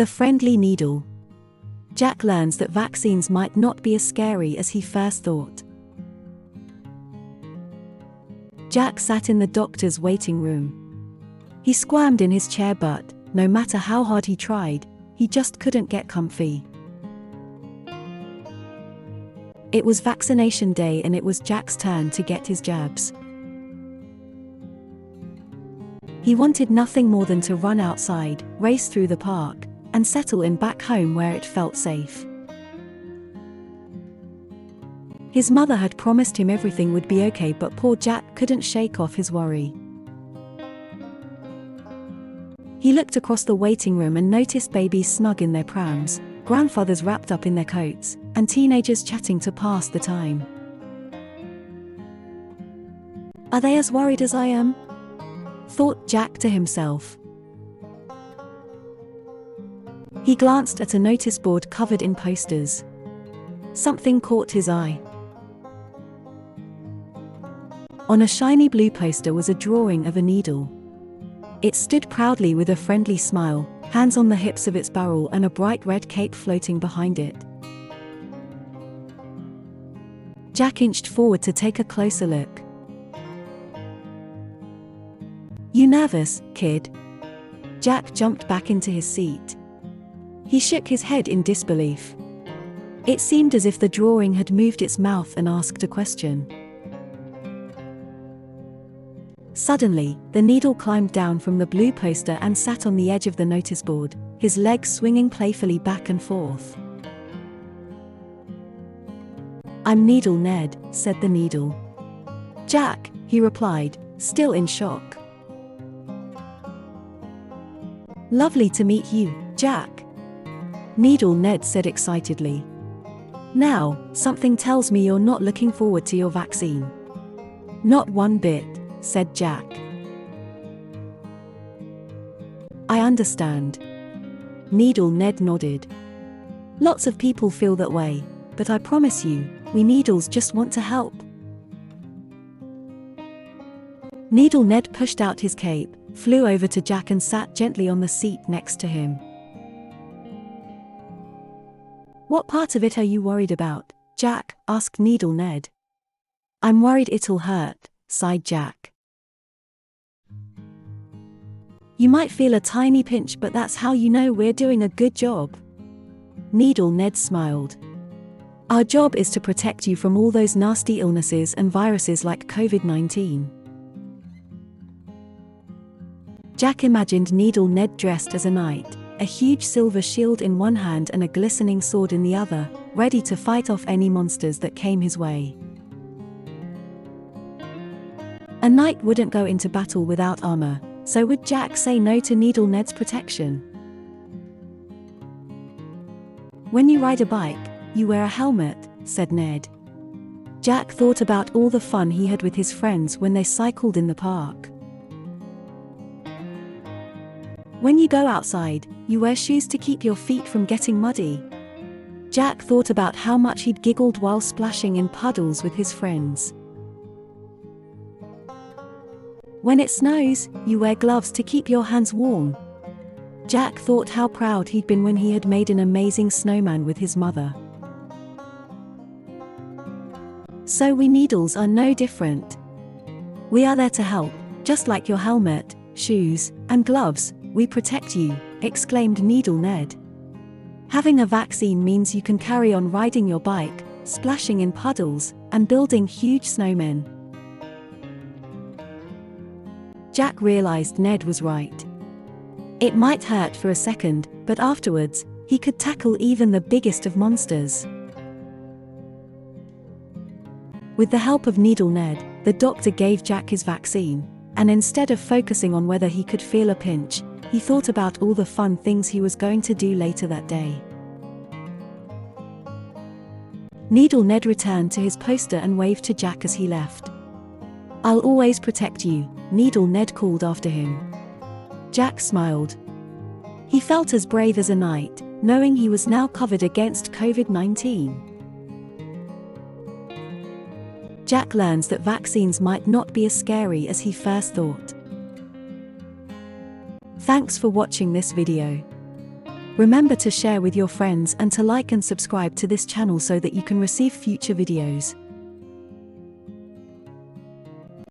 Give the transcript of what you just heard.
The friendly needle. Jack learns that vaccines might not be as scary as he first thought. Jack sat in the doctor's waiting room. He squirmed in his chair, but, no matter how hard he tried, he just couldn't get comfy. It was vaccination day and it was Jack's turn to get his jabs. He wanted nothing more than to run outside, race through the park, and settle in back home where it felt safe. His mother had promised him everything would be okay, but poor Jack couldn't shake off his worry. He looked across the waiting room and noticed babies snug in their prams, grandfathers wrapped up in their coats, and teenagers chatting to pass the time. "Are they as worried as I am?" thought Jack to himself. He glanced at a notice board covered in posters. Something caught his eye. On a shiny blue poster was a drawing of a needle. It stood proudly with a friendly smile, hands on the hips of its barrel and a bright red cape floating behind it. Jack inched forward to take a closer look. "You nervous, kid?" Jack jumped back into his seat. He shook his head in disbelief. It seemed as if the drawing had moved its mouth and asked a question. Suddenly, the needle climbed down from the blue poster and sat on the edge of the notice board, his legs swinging playfully back and forth. "I'm Needle Ned," said the needle. "Jack," he replied, still in shock. "Lovely to meet you, Jack," Needle Ned said excitedly. "Now, something tells me you're not looking forward to your vaccine." "Not one bit," said Jack. "I understand." Needle Ned nodded. "Lots of people feel that way, but I promise you, we needles just want to help." Needle Ned pushed out his cape, flew over to Jack and sat gently on the seat next to him. "What part of it are you worried about, Jack?" asked Needle Ned. "I'm worried it'll hurt," sighed Jack. "You might feel a tiny pinch, but that's how you know we're doing a good job." Needle Ned smiled. "Our job is to protect you from all those nasty illnesses and viruses like COVID-19. Jack imagined Needle Ned dressed as a knight, a huge silver shield in one hand and a glistening sword in the other, ready to fight off any monsters that came his way. A knight wouldn't go into battle without armor, so would Jack say no to Needle Ned's protection? "When you ride a bike, you wear a helmet," said Ned. Jack thought about all the fun he had with his friends when they cycled in the park. "When you go outside, you wear shoes to keep your feet from getting muddy." Jack thought about how much he'd giggled while splashing in puddles with his friends. "When it snows, you wear gloves to keep your hands warm." Jack thought how proud he'd been when he had made an amazing snowman with his mother. So we needles are no different. We are there to help, just like your helmet, shoes, and gloves, we protect you, exclaimed Needle Ned. Having a vaccine means you can carry on riding your bike, splashing in puddles, and building huge snowmen. Jack realized Ned was right. It might hurt for a second, but afterwards, he could tackle even the biggest of monsters. With the help of Needle Ned, the doctor gave Jack his vaccine, and instead of focusing on whether he could feel a pinch, he thought about all the fun things he was going to do later that day. Needle Ned returned to his poster and waved to Jack as he left. "I'll always protect you," Needle Ned called after him. Jack smiled. He felt as brave as a knight, knowing he was now covered against COVID-19. Jack learns that vaccines might not be as scary as he first thought. Thanks for watching this video. Remember to share with your friends and to like and subscribe to this channel so that you can receive future videos.